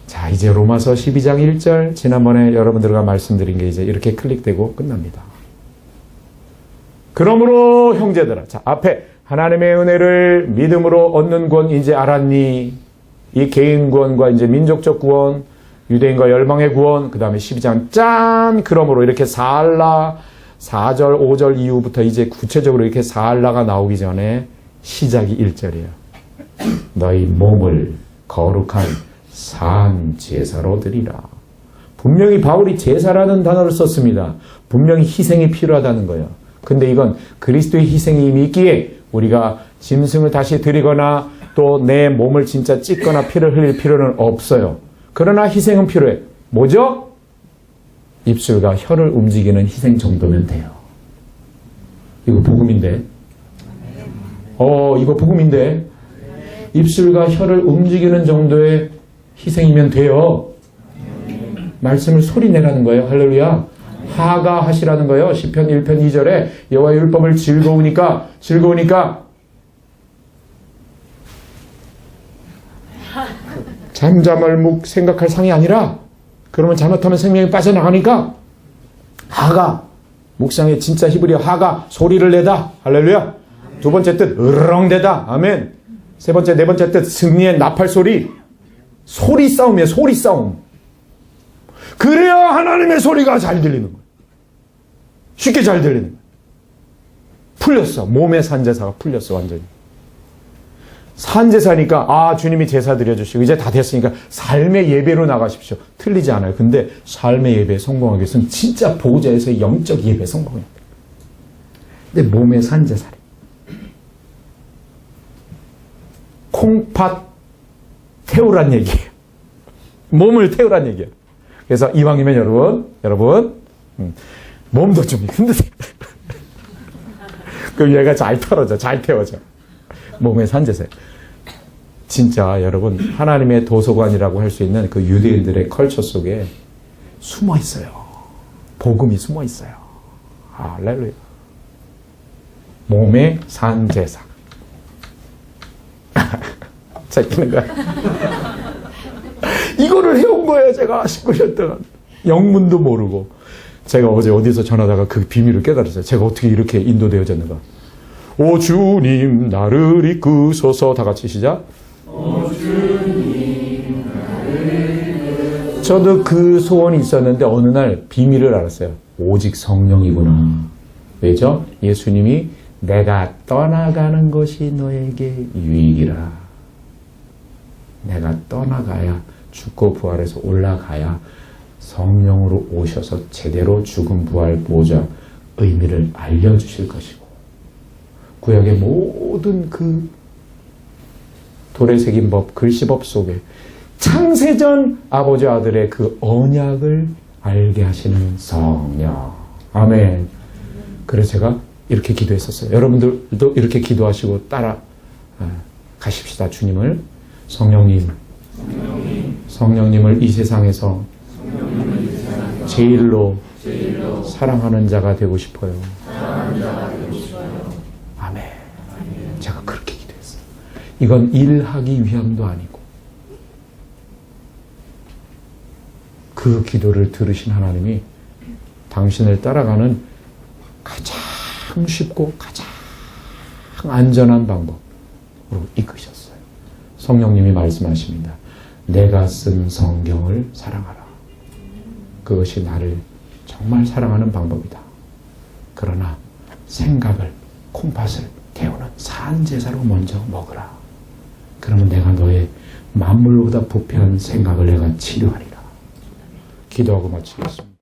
자, 이제 로마서 12장 1절, 지난번에 여러분들과 말씀드린 게 이제 이렇게 클릭되고 끝납니다. 그러므로 형제들아, 자, 앞에 하나님의 은혜를 믿음으로 얻는 구원 이제 알았니? 이 개인 구원과 이제 민족적 구원, 유대인과 열방의 구원, 그 다음에 12장 짠! 그러므로 이렇게 사할라, 4절, 5절 이후부터 이제 구체적으로 이렇게 사할라가 나오기 전에 시작이 1절이에요. 너희 몸을 거룩한 산 제사로 드리라. 분명히 바울이 제사라는 단어를 썼습니다. 분명히 희생이 필요하다는 거예요. 근데 이건 그리스도의 희생이 이미 있기에 우리가 짐승을 다시 드리거나 또 내 몸을 진짜 찢거나 피를 흘릴 필요는 없어요. 그러나 희생은 필요해. 뭐죠? 입술과 혀를 움직이는 희생 정도면 돼요. 이거 복음인데. 이거 복음인데. 입술과 혀를 움직이는 정도의 희생이면 돼요. 말씀을 소리 내라는 거예요. 할렐루야. 하가 하시라는 거예요. 시편 1편 2절에 여호와의 율법을 즐거우니까 잠잠할묵 생각할 상이 아니라, 그러면 잘못하면 생명이 빠져나가니까 하가, 묵상의 진짜 히브리어 하가, 소리를 내다. 할렐루야. 두 번째 뜻 으렁대다. 아멘. 세 번째, 네 번째 뜻 승리의 나팔 소리. 소리 싸움이에요. 소리 싸움. 그래야 하나님의 소리가 잘 들리는 거예요. 쉽게 잘 들리는 거예요. 풀렸어. 몸의 산제사가 풀렸어. 완전히. 산제사니까 주님이 제사 드려주시고 이제 다 됐으니까 삶의 예배로 나가십시오. 틀리지 않아요. 근데 삶의 예배에 성공하기 위해서는 진짜 보호자에서 영적 예배에 성공해야 돼요. 근데 몸의 산제사래. 콩팥 태우란 얘기예요. 몸을 태우란 얘기예요. 그래서 이왕이면 여러분 몸도 좀 흔드세요. 그럼 얘가 잘 태워져. 몸의 산제사예요. 진짜 여러분 하나님의 도서관이라고 할 수 있는 그 유대인들의 컬처 속에 숨어 있어요. 복음이 숨어 있어요. 할렐루야. 몸의 산제사. 잡히는 거야. 이거를 해온 거예요. 제가 19년 동안. 영문도 모르고. 제가 어제 어디서 전하다가 그 비밀을 깨달았어요. 제가 어떻게 이렇게 인도되어졌는가. 오 주님 나를 이끄소서. 다 같이 시작. 오 주님 나를 이끄소서. 저도 그 소원이 있었는데 어느 날 비밀을 알았어요. 오직 성령이구나. 왜죠? 예수님이 내가 떠나가는 것이 너에게 유익이라. 내가 떠나가야, 죽고 부활해서 올라가야 성령으로 오셔서 제대로 죽음 부활 보좌 의미를 알려주실 것이고, 구약의 모든 그 돌에 새긴 법, 글씨법 속에 창세전 아버지 아들의 그 언약을 알게 하시는 성령. 아멘. 그래서 제가 이렇게 기도했었어요. 여러분들도 이렇게 기도하시고 따라 가십시다. 주님을. 성령님을 이 세상에서 제일로 사랑하는 자가 되고 싶어요. 아멘. 제가 그렇게 기도했어요. 이건 일하기 위함도 아니고 그 기도를 들으신 하나님이 당신을 따라가는 가장 쉽고 가장 안전한 방법으로 이끄셨어요. 성령님이 말씀하십니다. 내가 쓴 성경을 사랑하라. 그것이 나를 정말 사랑하는 방법이다. 그러나 생각을, 콩팥을 태우는 산제사로 먼저 먹으라. 그러면 내가 너의 만물보다 부패한 생각을 내가 치료하리라. 기도하고 마치겠습니다.